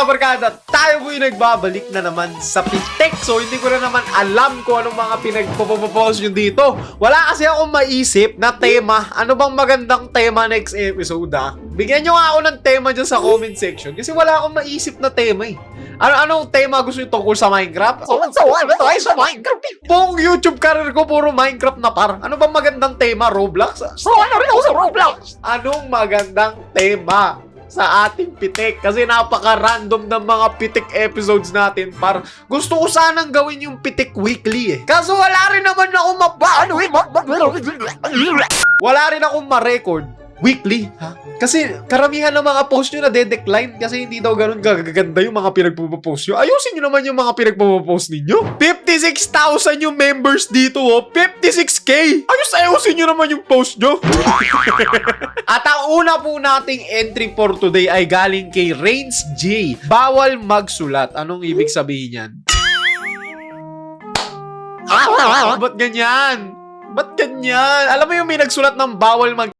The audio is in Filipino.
mga barkada, tayo po yung nagbabalik na naman sa Pitik. So, hindi ko na naman alam kung anong mga pinagpo-post nyo dito. Wala kasi akong maisip na tema. Ano bang magandang tema next episode, ha? Bigyan nyo nga ako ng tema dyan sa comment section. Kasi wala akong maisip na tema, eh. Anong tema gusto nyo tungkol sa Minecraft? Sa Minecraft. Buong YouTube career ko, puro Minecraft na par. Ano bang magandang tema? Roblox? So, ano rin ako sa Roblox? Anong magandang tema sa ating pitik? Kasi napaka-random ng mga pitik episodes natin, par. Gusto ko sanang gawin yung pitik weekly, eh. Kaso wala rin naman ako wala rin akong ma-record weekly, ha? Kasi karamihan ng mga post nyo na de-decline kasi hindi daw ganun gagaganda yung mga pinagpo-post nyo. Ayusin nyo naman yung mga pinagpo-post ninyo. 56,000 yung members dito, oh. 56K! Ayusin nyo naman yung post nyo. At ang una po nating entry for today ay galing kay Reigns J. Bawal magsulat. Anong ibig sabihin yan? Ba't ganyan? Ba't ganyan? Alam mo yung may nagsulat ng bawal mag